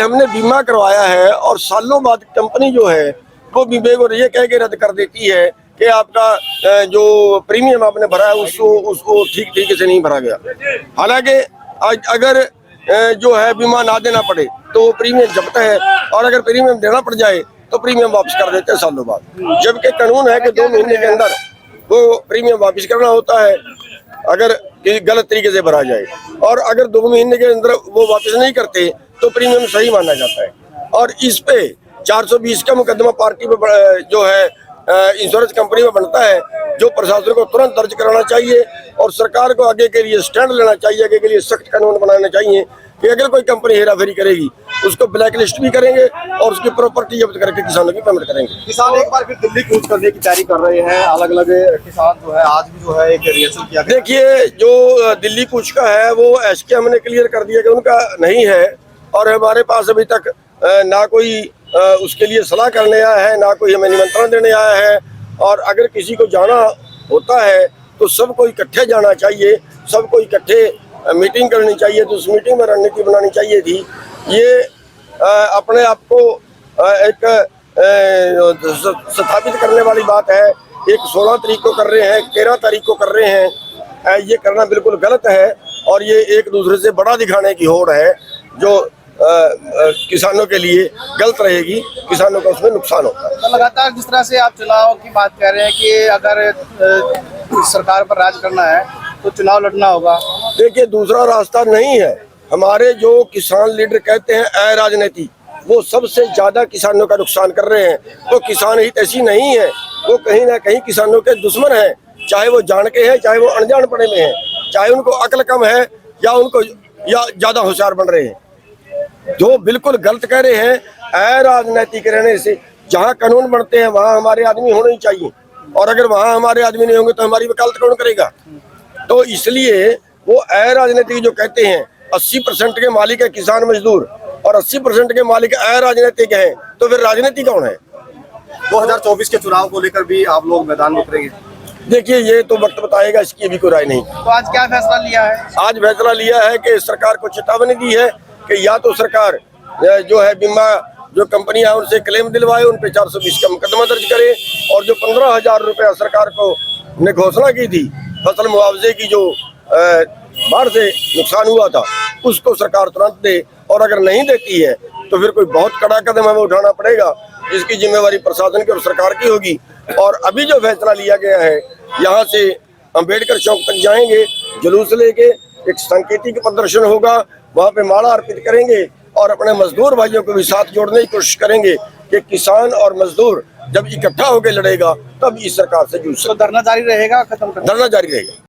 हमने बीमा करवाया है और सालों बाद कंपनी जो है वो बीमे को ये कह के रद्द कर देती है कि आपका जो प्रीमियम आपने भरा है उसको ठीक से नहीं भरा गया। हालांकि अगर जो है बीमा ना देना पड़े तो वो प्रीमियम जबता है और अगर प्रीमियम देना पड़ जाए तो प्रीमियम वापस कर देते हैं सालों बाद। जबकि कानून है कि 2 महीने के अंदर वो प्रीमियम वापस करना होता है अगर गलत तरीके से भरा जाए, और अगर 2 महीने के अंदर वो वापस नहीं करते तो प्रीमियम सही माना जाता है। और इस पे 420 का मुकदमा पार्टी पे जो है इंश्योरेंस कंपनी में बनता है, जो प्रशासन को तुरंत दर्ज कराना चाहिए और सरकार को आगे के लिए स्टैंड लेना चाहिए, आगे के लिए सख्त कानून बनाना चाहिए कि अगर कोई कंपनी हेराफेरी करेगी उसको ब्लैक लिस्ट भी करेंगे और उसकी प्रॉपर्टी जब्त करके किसानों की पेमेंट करेंगे। किसान एक बार फिर दिल्ली कूच करने की तैयारी कर रहे हैं। अलग अलग किसान जो है आज भी जो है एक रिहर्सल किया। देखिए, जो दिल्ली कूच का है वो एसके हमने क्लियर कर दिया कि उनका नहीं है और हमारे पास अभी तक ना कोई उसके लिए सलाह करने आया है, ना कोई हमें निमंत्रण देने आया है। और अगर किसी को जाना होता है तो सबको इकट्ठे जाना चाहिए, सबको इकट्ठे मीटिंग करनी चाहिए। तो उस मीटिंग में रणनीति बनानी चाहिए थी। ये अपने आप को एक स्थापित करने वाली बात है। एक 16 तारीख को कर रहे हैं, 13 तारीख को कर रहे हैं, ये करना बिल्कुल गलत है और ये एक दूसरे से बड़ा दिखाने की होड़ है जो किसानों के लिए गलत रहेगी, किसानों का उसमें नुकसान होता है। तो लगातार जिस तरह से आप चुनाव की बात कर रहे हैं कि अगर सरकार पर राज करना है तो चुनाव लड़ना होगा। देखिए, दूसरा रास्ता नहीं है। हमारे जो किसान लीडर कहते हैं अराजनीति, वो सबसे ज्यादा किसानों का नुकसान कर रहे हैं। वो किसान हित ऐसी नहीं है, वो कहीं ना कहीं किसानों के दुश्मन है, चाहे वो जान के हैं चाहे वो अनजान पड़े में है, चाहे उनको अक्ल कम है या ज्यादा होशियार बन रहे हैं। जो बिल्कुल गलत कह रहे हैं। अराजनीतिक रहने से जहाँ कानून बनते हैं वहाँ हमारे आदमी होने ही चाहिए, और अगर वहाँ हमारे आदमी नहीं होंगे तो हमारी वकालत कौन करेगा। तो इसलिए वो अराजनीतिक जो कहते हैं 80% के मालिक है किसान मजदूर और 80% के मालिक अराजनीतिक हैं, तो फिर राजनीति कौन है। 2024 के चुनाव को लेकर भी आप लोग मैदान में उतरेंगे? देखिए, ये तो वक्त बताएगा, इसकी अभी कोई राय नहीं। तो आज क्या फैसला लिया है? आज फैसला लिया है कि सरकार को चेतावनी दी है कि या तो सरकार जो है बीमा जो कंपनियां उनसे क्लेम दिलवाए, उन पे 420 का मुकदमा दर्ज करे, और जो 15,000 रुपया सरकार को ने घोषणा की थी फसल मुआवजे की, जो बाढ़ से नुकसान हुआ था, उसको सरकार तुरंत दे। और अगर नहीं देती है तो फिर कोई बहुत कड़ा कदम हमें उठाना पड़ेगा, जिसकी जिम्मेवारी प्रशासन की और सरकार की होगी। और अभी जो फैसला लिया गया है, यहाँ से अम्बेडकर चौक तक जाएंगे जुलूस लेके, एक सांकेतिक प्रदर्शन होगा, वहाँ पे माला अर्पित करेंगे और अपने मजदूर भाइयों को भी साथ जोड़ने की कोशिश करेंगे कि किसान और मजदूर जब इकट्ठा होकर लड़ेगा तब इस सरकार से जूझ सकते। तो धरना जारी रहेगा, खत्म? धरना जारी रहेगा।